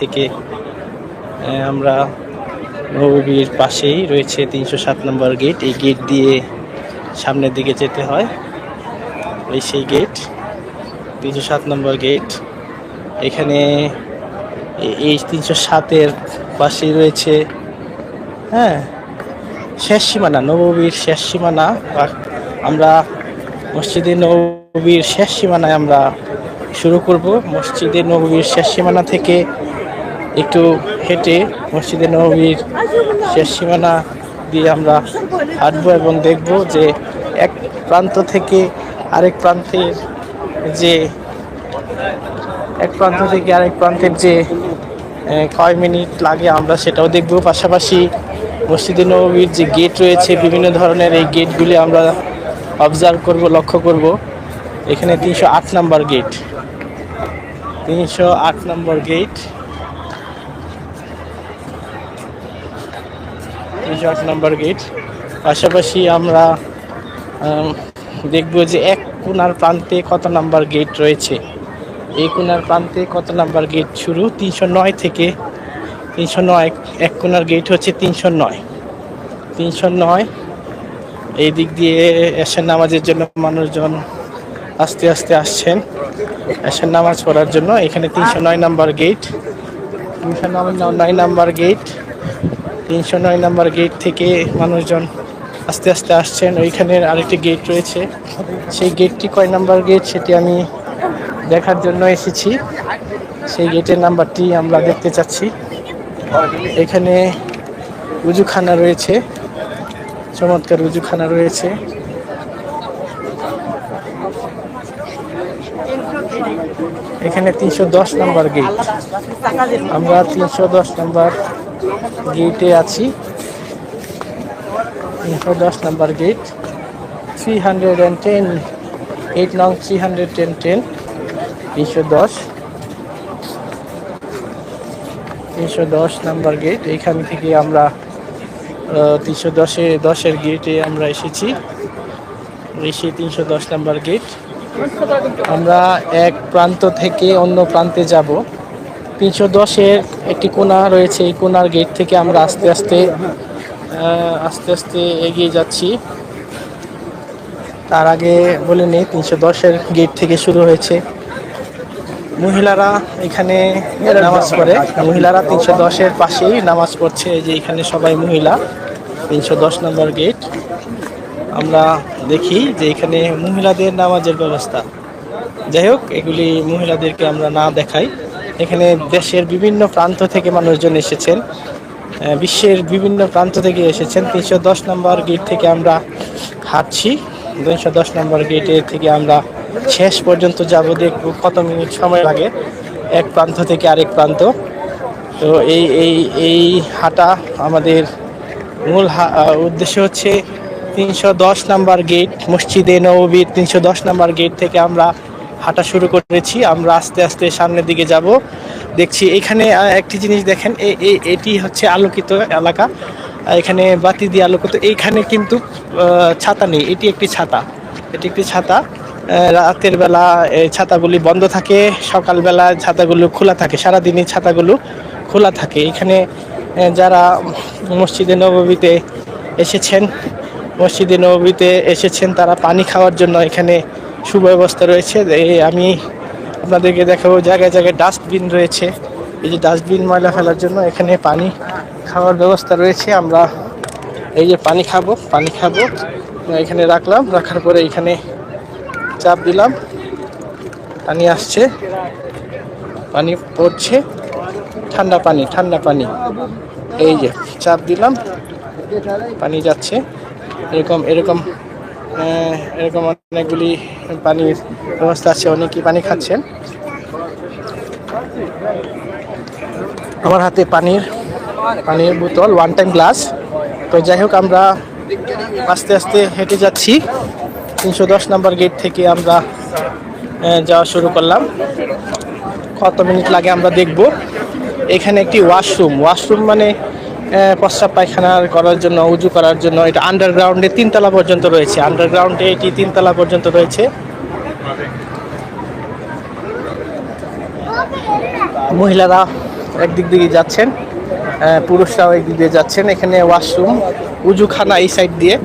থেকে আমরা নববীর পাশেই রয়েছে 307 নম্বর গেট। এই গেট দিয়ে সামনের দিকে যেতে হয়। এই সেই গেট 307 নম্বর গেট। এখানে এই 307-এর পাশেই রয়েছে শেষ সীমানা, নববীর শেষ সীমানা। আমরা মসজিদে নববীর শেষ সীমানায় আমরা শুরু করব। মসজিদে নববীর শেষ সীমানা থেকে একটু হেঁটে মসজিদে নববীর শেষ সীমানা দিয়ে আমরা হাঁটবো এবং দেখব যে এক প্রান্ত থেকে আরেক প্রান্তের যে কয় মিনিট লাগে আমরা সেটাও দেখব। পাশাপাশি মসজিদে নববীর যে গেট রয়েছে বিভিন্ন ধরনের, এই গেটগুলি আমরা অবজার্ভ করব, লক্ষ্য করব। এখানে 308 নম্বর গেট, 308 নম্বর গেট, 308 নম্বর গেট। পাশাপাশি আমরা দেখব যে এক কোণার প্রান্তে কত নাম্বার গেট রয়েছে। এই কোণার প্রান্তে কত নাম্বার গেট শুরু, 309 থেকে 309। এক কোণার গেট হচ্ছে 309। এই দিক দিয়ে এশার নামাজের জন্য মানুষজন আস্তে আস্তে আসছেন এশার নামাজ পড়ার জন্য। এখানে 309 number gate, 309 number gate, 309 number gate থেকে মানুষজন আস্তে আস্তে আসছেন। ওইখানে আরেকটি গেট রয়েছে, সেই গেটটি কয় নাম্বার গেট সেটি আমি দেখার জন্য এসেছি। সেই গেটের নাম্বারটি আমরা দেখতে চাচ্ছি। এখানে উজুখানা রয়েছে, চমৎকার উজুখানা রয়েছে। এখানে 310 নম্বর গেট, আমরা 310 নম্বর গেটে আছি। 310 নম্বর গেট, 310, 8 নং 310, 310 নম্বর গেট। এইখান থেকে আমরা 310-এর গেটে আমরা এসেছি। 310 নম্বর গেট। আমরা এক প্রান্ত থেকে অন্য প্রান্তে যাব। 310-এর একটি কোণা রয়েছে, এই কোণার গেট থেকে আমরা আস্তে আস্তে এগিয়ে যাচ্ছি। তার আগে বলে নেই 310-এর গেট থেকে শুরু হয়েছে। মহিলারা এখানে নামাজ পড়ে, মহিলারা 310-এর পাশেই নামাজ পড়ছে। এই যে এখানে সবাই মহিলা। 310 নম্বর গেট। আমরা দেখি যে এখানে মহিলাদের নামাজের ব্যবস্থা। যাই হোক, এগুলি মহিলাদেরকে আমরা না দেখাই। এখানে দেশের বিভিন্ন প্রান্ত থেকে মানুষজন এসেছেন, বিশ্বের বিভিন্ন প্রান্ত থেকে এসেছেন। 310 নম্বর গেট থেকে আমরা হাঁটছি। 310 নম্বর গেটে থেকে আমরা শেষ পর্যন্ত যাব, দেখব কত মিনিট সময় লাগে এক প্রান্ত থেকে আরেক প্রান্ত। তো এই হাঁটা আমাদের মূল উদ্দেশ্য হচ্ছে 310 নম্বর গেট, মসজিদে নববীর 310 নম্বর গেট থেকে আমরা হাঁটা শুরু করেছি। আমরা আস্তে আস্তে সামনের দিকে যাব। দেখছি এখানে একটি জিনিস দেখেন, এটি হচ্ছে আলোকিত এলাকা, এখানে বাতি দিয়ে আলোকিত। এইখানে কিন্তু ছাতা নেই, এটি একটি ছাতা। রাতের বেলা এই ছাতাগুলি বন্ধ থাকে, সকালবেলা ছাতাগুলো খোলা থাকে, সারাদিনই ছাতাগুলো খোলা থাকে। এখানে যারা মসজিদে নববীতে এসেছেন তারা পানি খাওয়ার জন্য এখানে সুব্যবস্থা রয়েছে। আমি আপনাদেরকে দেখাবো, জায়গায় জায়গায় ডাস্টবিন রয়েছে। এই যে ডাস্টবিন, ময়লা ফেলার জন্য এখানে পানি খাওয়ার ব্যবস্থা রয়েছে। আমরা এই যে পানি খাবো এখানে রাখলাম, রাখার পরে এখানে চাপ দিলাম, পানি আসছে, পানি পড়ছে, ঠান্ডা পানি। এই যে চাপ দিলাম, পানি যাচ্ছে। এরকম অনেকগুলি পানির ব্যবস্থা আছে, অনেকেই পানি খাচ্ছেন। আমার হাতে পানির বোতল, ওয়ান টাইম গ্লাস। তো যাই হোক, আমরা আস্তে আস্তে হেঁটে যাচ্ছি। 310 নম্বর গেট থেকে আমরা যাওয়া শুরু করলাম। কত মিনিট লাগে আমরা দেখব। এখানে একটি ওয়াশরুম মানে প্রস্রাব পায়খানা করার জন্য, উজু করার জন্য। এটা আন্ডারগ্রাউন্ডে 3 তলা পর্যন্ত রয়েছে। এটি 3 তলা পর্যন্ত রয়েছে। মহিলারা একদিক দিয়ে যাচ্ছেন, পুরুষরাও একদিক দিয়ে যাচ্ছেন। এখানে ওয়াশরুম, উজুখানা এই সাইড দিয়ে।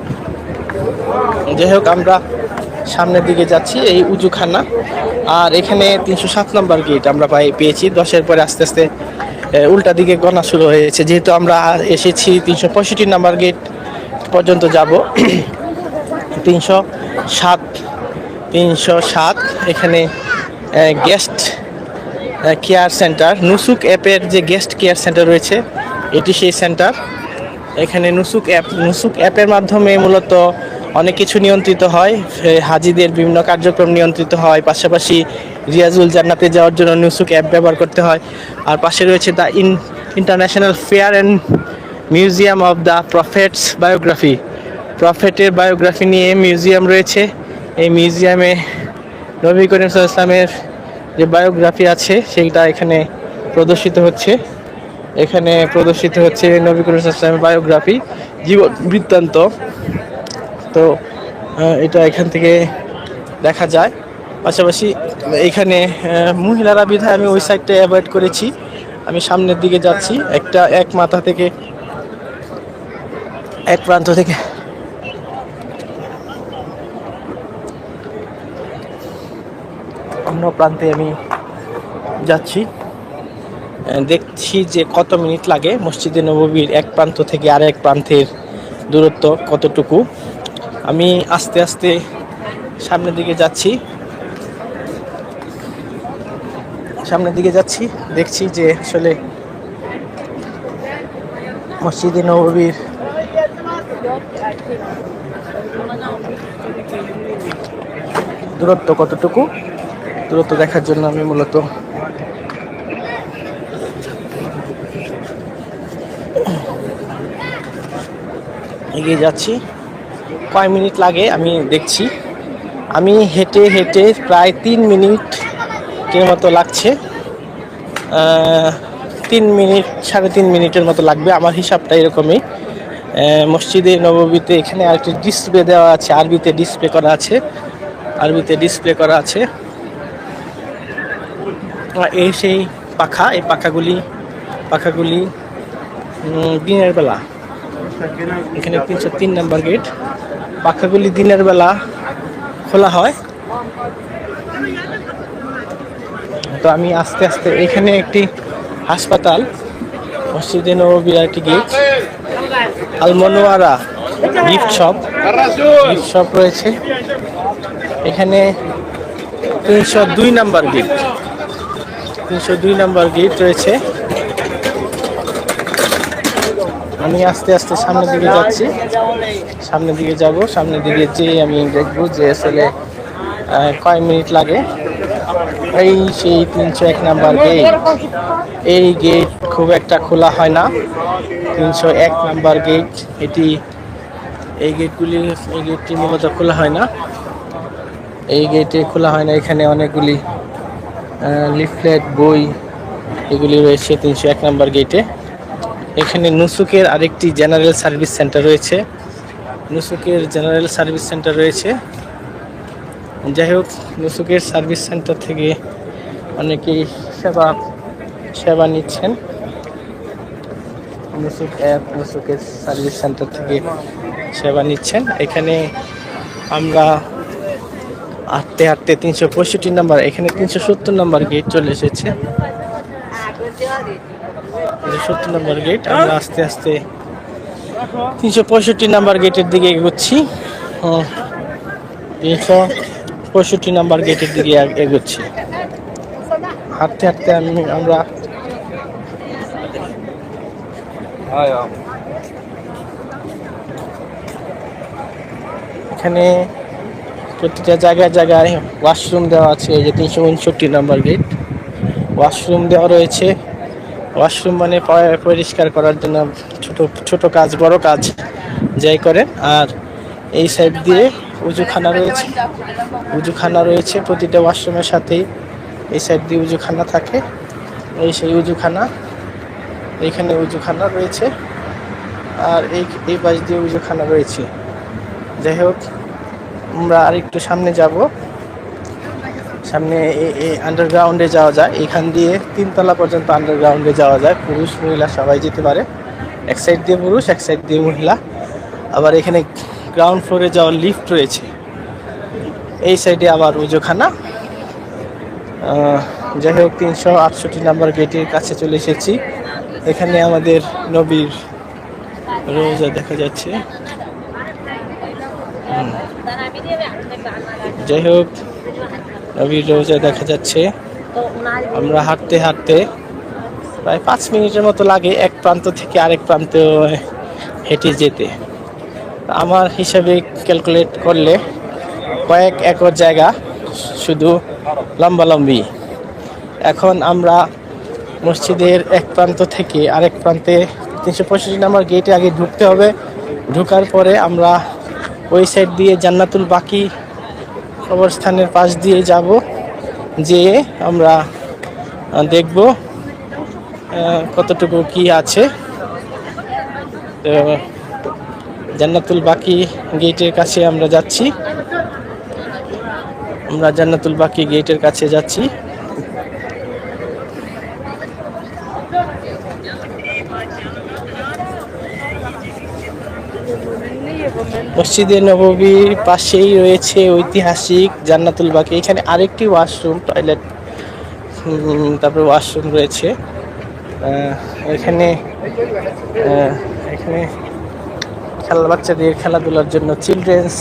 যাই হোক, আমরা সামনের দিকে যাচ্ছি, এই উজুখানা। আর এখানে 307 নম্বর গেট আমরা পেয়েছি। 10-এর পরে আস্তে আস্তে উল্টা দিকে গণা শুরু হয়েছে, যেহেতু আমরা এসেছি 365 নম্বর গেট পর্যন্ত যাব। 307, 307 এখানে গেস্ট কেয়ার সেন্টার, নুসুক অ্যাপের যে গেস্ট কেয়ার সেন্টার রয়েছে, এটি সেই সেন্টার। এখানে নুসুক অ্যাপের মাধ্যমে মূলত অনেক কিছু নিয়ন্ত্রিত হয়। হাজিদের বিভিন্ন কার্যক্রম নিয়ন্ত্রিত হয়, পাশাপাশি রিয়াজুল জান্নাতে যাওয়ার জন্য নুসুক অ্যাপ ব্যবহার করতে হয়। আর পাশে রয়েছে the international fair and museum of the prophets biography. প্রফেটের বায়োগ্রাফি নিয়ে মিউজিয়াম রয়েছে। এই মিউজিয়ামে নবী করিম সাল্লাল্লাহু আলাইহি ওয়াসাল্লামের যে বায়োগ্রাফি আছে সেটা এখানে প্রদর্শিত হচ্ছে। এখানে প্রদর্শিত হচ্ছে নবী করিম সাল্লাল্লাহু আলাইহি ওয়াসাল্লামের বায়োগ্রাফি, জীবন বৃত্তান্ত। তো এটা এখান থেকে দেখা যায়। পাশাপাশি এখানে মহিলারা বিধায় আমি ওই সাইডটা অ্যাভয়েড করেছি। আমি সামনের দিকে যাচ্ছি। এক মাথা থেকে, এক প্রান্ত থেকে অন্য প্রান্তে আমি যাচ্ছি। দেখছি যে কত মিনিট লাগে মসজিদে নববীর এক প্রান্ত থেকে আরেক প্রান্তের দূরত্ব কতটুকু। আমি আস্তে আস্তে সামনের দিকে যাচ্ছি, দেখছি যে আসলে মসজিদে নববীর দূরত্ব কতটুকু। দূরত্ব দেখার জন্য আমি মূলত এগিয়ে যাচ্ছি। কয় মিনিট লাগে আমি দেখছি। আমি হেঁটে হেঁটে প্রায় 3 মিনিটের মতো লাগছে। 3 মিনিট, 3.5 মিনিটের মতো লাগবে, আমার হিসাবটা এরকমই। মসজিদে নববীতে এখানে আরেকটি ডিসপ্লে দেওয়া আছে, আরবিতে ডিসপ্লে করা আছে। এই সেই পাখা, এই পাখাগুলি দিনের বেলা, এখানে 303 নম্বর গেট, পাখাগুলি দিনের বেলা খোলা হয়। তো আমি আস্তে আস্তে, এখানে একটি হাসপাতাল, মসজিদে নববীর একটি গেট, আল মনোয়ারা গিফট শপ রয়েছে। এখানে 302 নম্বর গেট রয়েছে। আমি আস্তে আস্তে সামনের দিকে যাচ্ছি, সামনের দিকে যেয়ে আমি দেখবো যে আসলে কয় মিনিট লাগে। এই সেই 301 নাম্বার গেট। এই গেট খুব একটা খোলা হয় না, 301 নাম্বার গেট। এই গেটটি মূলত খোলা হয় না, এখানে অনেকগুলি লিফলেট, বই এগুলি রয়েছে 301 নাম্বার গেটে। এখানে নুসুকের আরেকটি জেনারেল সার্ভিস সেন্টার রয়েছে। যাই হোক, নুসুকের সার্ভিস সেন্টার থেকে অনেকেই সেবা নিচ্ছেন। নুসুকের সার্ভিস সেন্টার থেকে সেবা নিচ্ছেন। এখানে আমরা হাঁটতে 365 নাম্বার, এখানে 370 নাম্বার গেট চলে এসেছে। 370 নাম্বার গেট। আমরা আস্তে আস্তে 365 নাম্বার গেটের দিকে এগোচ্ছি। 365 নাম্বার গেটের দিকে এগোচ্ছি। হাঁটতে আমরা এখানে প্রতিটা জায়গায় ওয়াশরুম দেওয়া আছে। এই যে 359 নাম্বার গেট, ওয়াশরুম দেওয়া রয়েছে। ওয়াশরুম মানে পরিষ্কার করার জন্য ছোট কাজ, বড় কাজ যাই করেন। আর এই সাইড দিয়ে উজুখানা রয়েছে প্রতিটা ওয়াশরুমের সাথেই। এই সাইড দিয়ে উজুখানা থাকে, এই সেই উজুখানা। এইখানে উজুখানা রয়েছে, আর এই পাশ দিয়ে উজুখানা রয়েছে। যাই হোক, আমরা আরেকটু সামনে যাব। সামনে আন্ডারগ্রাউন্ডে যাওয়া যায়, এখান দিয়ে 3 তলা পর্যন্ত আন্ডারগ্রাউন্ডে যাওয়া যায়, পুরুষ মহিলা সবাই যেতে পারে। এক সাইড দিয়ে পুরুষ, এক সাইড দিয়ে মহিলা। আবার এখানে গ্রাউন্ড ফ্লোরে যাওয়ার লিফট রয়েছে। এই সাইডে আবার ওজোখানা। যাই হোক, 368 নাম্বার গেটের কাছে চলে এসেছি। এখানে আমাদের নবীর রোজা দেখা যাচ্ছে। যাই হোক, নবীর রোজা দেখা যাচ্ছে। আমরা হাঁটতে হাঁটতে প্রায় 5 মিনিটের মতো লাগে এক প্রান্ত থেকে আরেক প্রান্তে হেঁটে যেতে। আমার হিসাবে ক্যালকুলেট করলে কয়েক একর জায়গা শুধু লম্বালম্বি। এখন আমরা মসজিদের এক প্রান্ত থেকে আরেক প্রান্তে 365 নম্বর গেটে আগে ঢুকতে হবে। ঢোকার পরে আমরা ওই সাইড দিয়ে জান্নাতুল বাকি কবরস্থানের পাশ দিয়ে যাব, যেয়ে আমরা দেখব কতটুকু কি আছে। তো জান্নাতুল বাকি গেটের কাছে আমরা যাচ্ছি। আমরা জান্নাতুল বাকি গেটের কাছে যাচ্ছি। মসজিদে নববীর পাশেই রয়েছে ঐতিহাসিক জান্নাতুল বাকি। এখানে আরেকটি ওয়াশরুম, টয়লেট, তারপরে ওয়াশরুম রয়েছে। এখানে বাচ্চাদের খেলাধুলার জন্য চিলড্রেন্স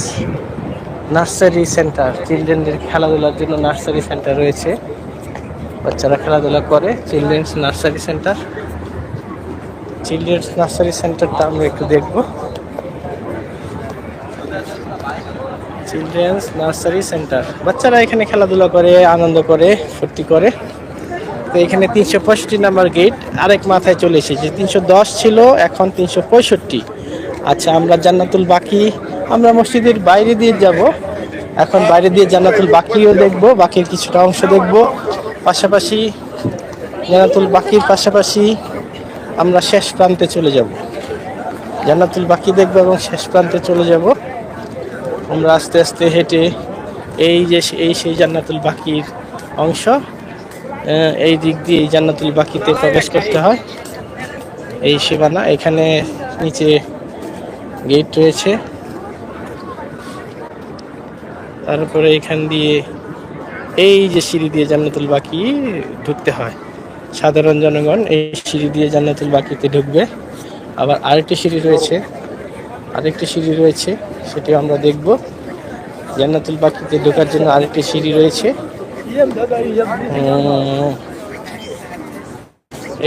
নার্সারি সেন্টার, চিলড্রেনদের খেলাধুলার জন্য নার্সারি সেন্টার রয়েছে। বাচ্চারা খেলাধুলা করে। Children's nursery centre, children's nursery সেন্টারটা আমরা একটু দেখব। চিলড্রেন্স নার্সারি সেন্টার, বাচ্চারা এখানে খেলাধুলা করে, আনন্দ করে, ফুর্তি করে। তো এখানে 365 নাম্বার গেট আরেক মাথায় চলে এসেছে। 310 ছিল, এখন 365। আচ্ছা, আমরা জান্নাতুল বাকি, আমরা মসজিদের বাইরে দিয়ে যাব। এখন বাইরে দিয়ে জান্নাতুল বাকিও দেখব, বাকির কিছুটা অংশ দেখব। পাশাপাশি জান্নাতুল বাকির পাশাপাশি আমরা শেষ প্রান্তে চলে যাব। জান্নাতুল বাকি দেখব এবং শেষ প্রান্তে চলে যাব। আমরা আস্তে আস্তে হেঁটে সেই জান্নাতুল বাকির অংশ, এই দিক দিয়ে এই জান্নাতুল বাকিতে প্রবেশ করতে হয়। এই সীমানা, এখানে নিচে গেট রয়েছে। তারপরে এখান দিয়ে এই যে সিঁড়ি দিয়ে জান্নাতুল বাকি ঢুকতে হয়। সাধারণ জনগণ এই সিঁড়ি দিয়ে জান্নাতুল বাকিতে ঢুকবে। আবার আরেকটি সিঁড়ি রয়েছে, সেটিও আমরা দেখব। জান্নাতুল বাকিতে ঢোকার জন্য আরেকটি সিঁড়ি রয়েছে।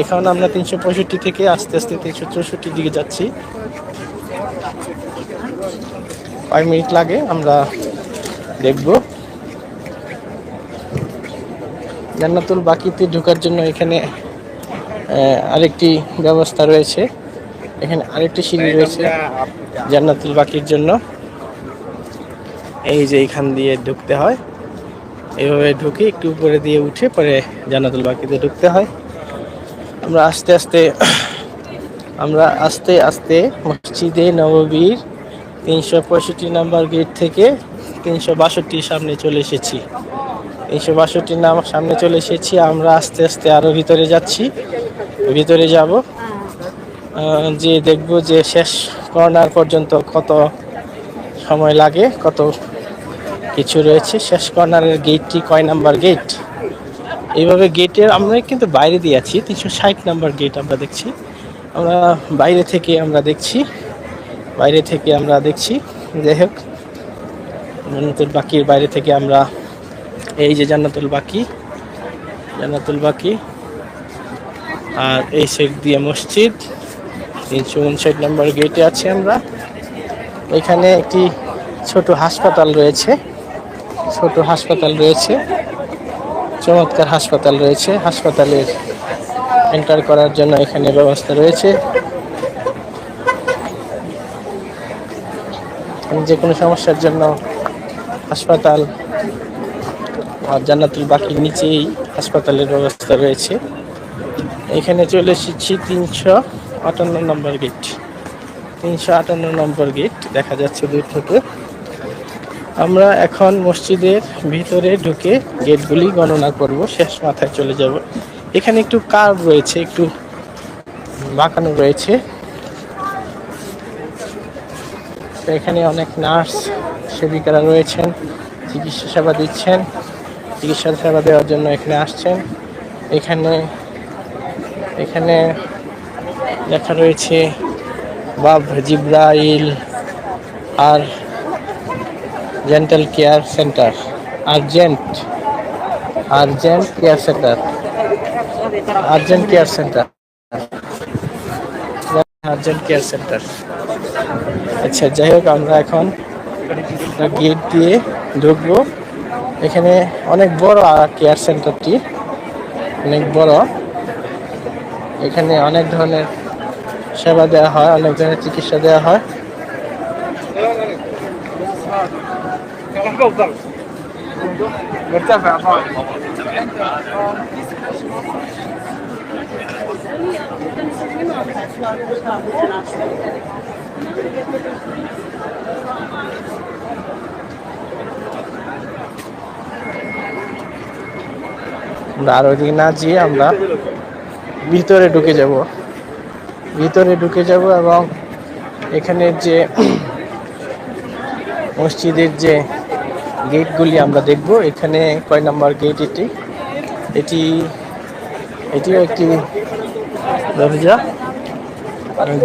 এখন আমরা 365 থেকে আস্তে আস্তে 364 দিকে যাচ্ছি। 5 মিনিট লাগে, আমরা দেখব। জান্নাতুল বাকিতে ঢোকার জন্য এখানে আরেকটি ব্যবস্থা রয়েছে। এখানে আরেকটি সিঁড়ি রয়েছে জান্নাতুল বাকির জন্য। এই যে এখান দিয়ে ঢুকতে হয়, এইভাবে ঢুকে একটু উপরে দিয়ে উঠে পরে জান্নাতুল বাকিতে ঢুকতে হয়। আমরা আস্তে আস্তে মসজিদে নববীর 365 নাম্বার গেট থেকে 362 সামনে চলে এসেছি। 362 সামনে চলে এসেছি। আমরা আস্তে আস্তে আরো ভিতরে যাচ্ছি, ভিতরে যাব, যে দেখব যে শেষ কর্নার পর্যন্ত কত সময় লাগে, কত কিছু রয়েছে। শেষ কর্নারের গেটটি কয় নাম্বার গেট, এইভাবে গেটের আমরা কিন্তু বাইরে দিয়ে আছি। 360 নাম্বার গেট আমরা দেখছি। আমরা বাইরে থেকে আমরা দেখছি। যাই হোক, জান্নাতুল বাকির বাইরে থেকে আমরা এই যে জান্নাতুল বাকি, আর এই সাইড দিয়ে মসজিদ। 359 নাম্বার গেটে আছি আমরা। এখানে একটি ছোট হাসপাতাল রয়েছে, চমৎকার হাসপাতাল রয়েছে। হাসপাতালের এন্টার করার জন্য এখানে ব্যবস্থা রয়েছে। যে কোনো সমস্যার জন্য হাসপাতাল আর জান্নাতুল বাকির নিচেই হাসপাতালের ব্যবস্থা রয়েছে। এখানে চলে এসেছি 358 নম্বর গেট। 358 নম্বর গেট দেখা যাচ্ছে দূর থেকে। আমরা এখন মসজিদের ভিতরে ঢুকে গেটগুলি গণনা করব, শেষ মাথায় চলে যাব। এখানে একটু কার্ভ রয়েছে, একটু বাঁকানো রয়েছে। এখানে অনেক নার্স সেবিকারা রয়েছেন, চিকিৎসা সেবা দিচ্ছেন, চিকিৎসা সেবা দেওয়ার জন্য এখানে আসছেন। এখানে এখানে লেখা রয়েছে বাব জিব্রাইল আর dental care centre, urgent care centre, urgent care centre, urgent care centre. আচ্ছা, যাই হোক, আমরা এখন গেট দিয়ে ঢুকবো। এখানে অনেক বড় কেয়ার সেন্টারটি, অনেক বড়। এখানে অনেক ধরনের সেবা দেওয়া হয়, অনেক ধরনের চিকিৎসা দেওয়া হয়। আর ওইদিকে না যেয়ে আমরা ভিতরে ঢুকে যাব, এবং এখানের যে মসজিদের যে গেটগুলি আমরা দেখব। এখানে কয় নাম্বার গেট? এটিও একটি দরজা।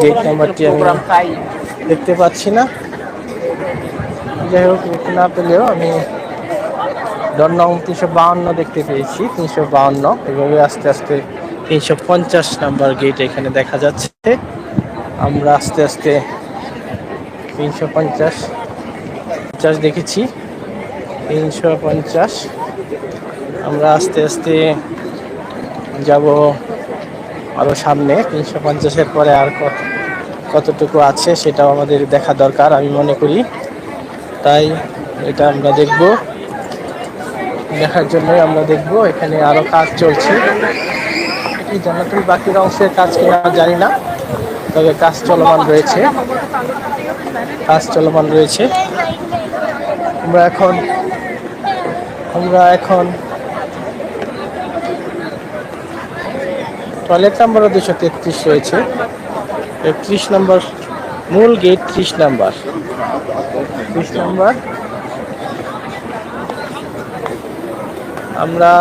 গেট নাম্বারটি আমি দেখতে পাচ্ছি না। যাই হোক, না পেলেও আমি নং 352 দেখতে পেয়েছি, 352। এভাবে আস্তে আস্তে 350 নাম্বার গেট এখানে দেখা যাচ্ছে। আমরা আস্তে আস্তে 350 দেখেছি, 350। আমরা আস্তে আস্তে যাব আরো সামনে। 350-এর পরে আর কতটুকু আছে সেটাও আমাদের দেখা দরকার আমি মনে করি। তাই এটা আমরা দেখব, দেখার জন্যই আমরা দেখব। এখানে আরো কাজ চলছে। এটি জান্নাতুল বাকির অংশের কাজ কিনা জানি না, তবে কাজ চলমান রয়েছে। আমরা এখন টয়লেট নাম্বারও 233 রয়েছে। 30 নম্বর মূল গেট, 30 নাম্বার। আমরা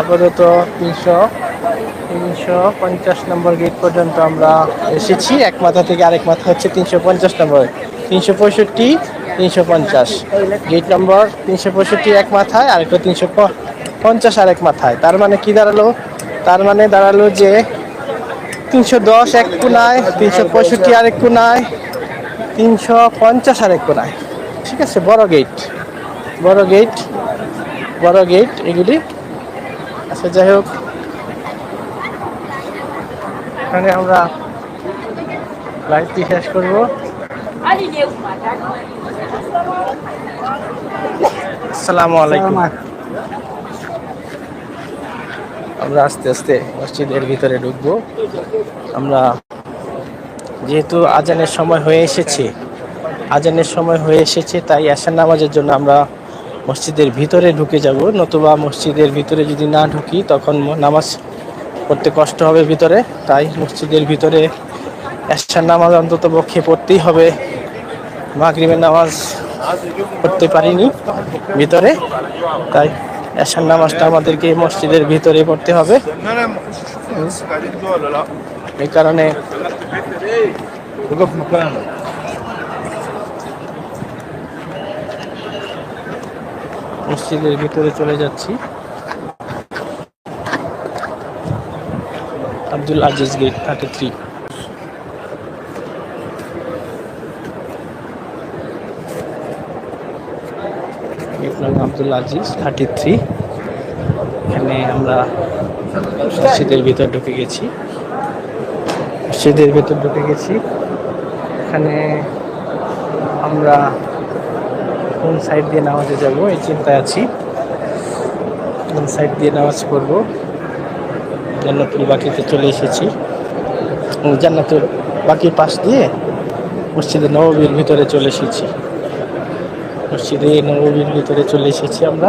আপাতত 350 নম্বর গেট পর্যন্ত আমরা এসেছি। এক মাথা থেকে আরেক মাথা হচ্ছে 350 নম্বর, 365, 350। গেট নম্বর 365 এক মাথায়, আরেকটা 350 আরেক মাথায়। তার মানে কি দাঁড়ালো? যে 310 এক কোনায়, 365 আরেক কোনায়, 350 আরেক কোনায়। ঠিক আছে, বড় গেট এগুলি। আচ্ছা, যাই হোক, এখানে আমরা লাইভটি শেষ করব। আসসালামু আলাইকুম। আমরা আস্তে আস্তে মসজিদের ভিতরে ঢুকবো। আমরা যেহেতু আজানের সময় হয়ে এসেছে, তাই এশার নামাজের জন্য আমরা মসজিদের ভিতরে ঢুকে যাব। নতুবা মসজিদের ভিতরে যদি না ঢুকি তখন নামাজ পড়তে কষ্ট হবে ভিতরে। তাই মসজিদের ভিতরে এশার নামাজ অন্তত পক্ষে পড়তেই হবে। মাগরিবের নামাজ পড়তে পারিনি ভিতরে, তাই এশার নামাজটা আমাদেরকে মসজিদের ভিতরে পড়তে হবে। এই কারণে মসজিদের ভিতরে চলে যাচ্ছি। আব্দুল আজিজ গেট 33। আব্দুল আজিজ 33। এখানে আমরা মসজিদের ভিতর ঢুকে গেছি। এখানে আমরা কোন সাইড দিয়ে নামাজে যাব এই চিন্তায় আছি। কোন সাইড দিয়ে নামাজ পড়ব? জান্নাতুল বাকিতে চলে এসেছি। জান্নাতুল বাকির পাশ দিয়ে মসজিদে নববীর ভিতরে চলে এসেছি। মসজিদে নববীর ভিতরে চলে এসেছি আমরা।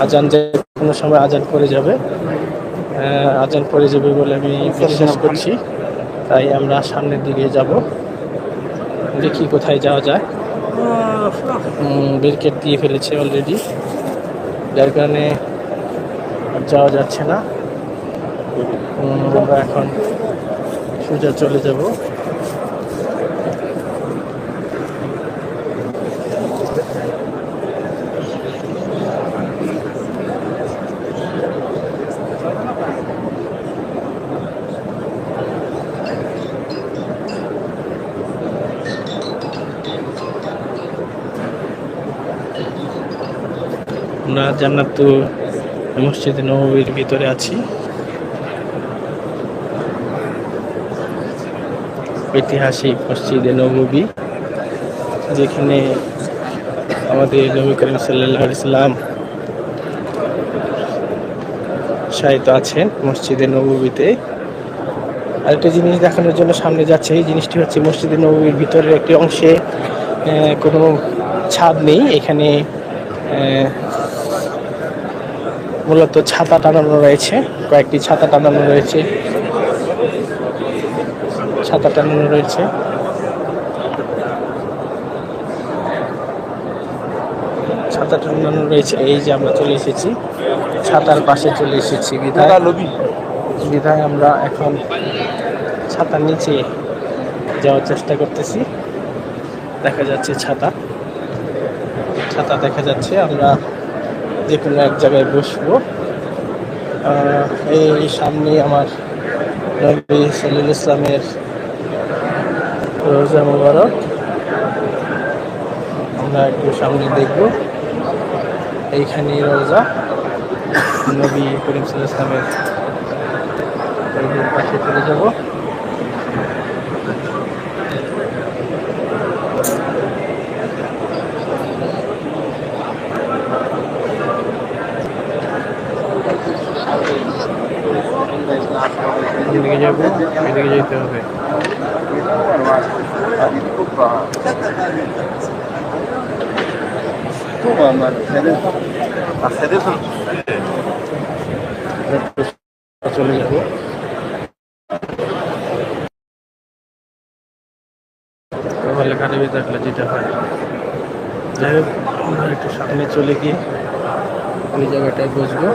আজান যে কোনো সময় আজান পড়ে যাবে, আজান পড়ে যাবে বলে আমি বিশ্বাস করছি। তাই আমরা সামনের দিকে যাব, দেখি কোথায় যাওয়া যায়। ব্যারিকেড দিয়ে ফেলেছে অলরেডি, যার কারণে যাওয়া যাচ্ছে না। আমরা এখন সোজা চলে যাব। আমরা জান্নাতুল মসজিদে নববীর ভিতরে আছি। ঐতিহাসিক মসজিদে নববী, যেখানে আমাদের নবী করিম সাল্লাল্লাহু আলাইহি সাল্লাম শায়িত আছেন মসজিদে নববীতে। আরেকটা জিনিস দেখানোর জন্য সামনে যাচ্ছে। এই জিনিসটি হচ্ছে মসজিদে নববীর ভিতরের একটি অংশে কোনো ছাদ নেই। এখানে মূলত ছাতা টানানো রয়েছে, কয়েকটি ছাতা টানানো রয়েছে, ছাতা টানানো রয়েছে। ছাতা টানানো রয়েছে। এই যে আমরা চলে এসেছি, ছাতার পাশে চলে এসেছি বিধায় আমরা এখন ছাতার নিচে যাওয়ার চেষ্টা করতেছি। দেখা যাচ্ছে ছাতা দেখা যাচ্ছে। আমরা যে কোনো এক জায়গায় বসবো। এই সামনে আমার নবী সাল্লাল্লাহু আলাইহি ইসলামের রোজা মুবারক, আমরা একটু সামনে দেখব। এইখানে রোজা নবী করিম সাল্লাল্লাহু আলাইহি ইসলামের পাশে চলে যাব। এদিকে যাবো, এদিকে যেতে হবে। চলে যাবো। লেখাটা থাকলে যেটা হয়, যাই হোক আমরা একটু সামনে চলে গিয়ে ওই জায়গাটায় বসবো।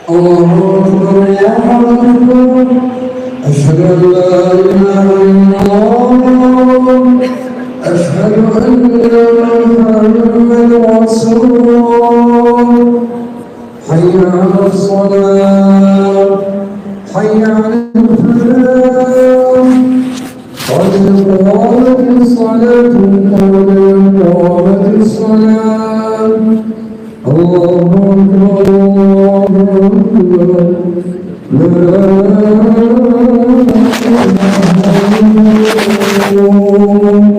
الله أكبر يا أكبر أشهد أن لا إله إلا الله أشهد أن محمدا رسول الله حي على الصلاة حي على الفلاح قد قامت الصلاة قد قامت الصلاة الله أكبر لا إله إلا الله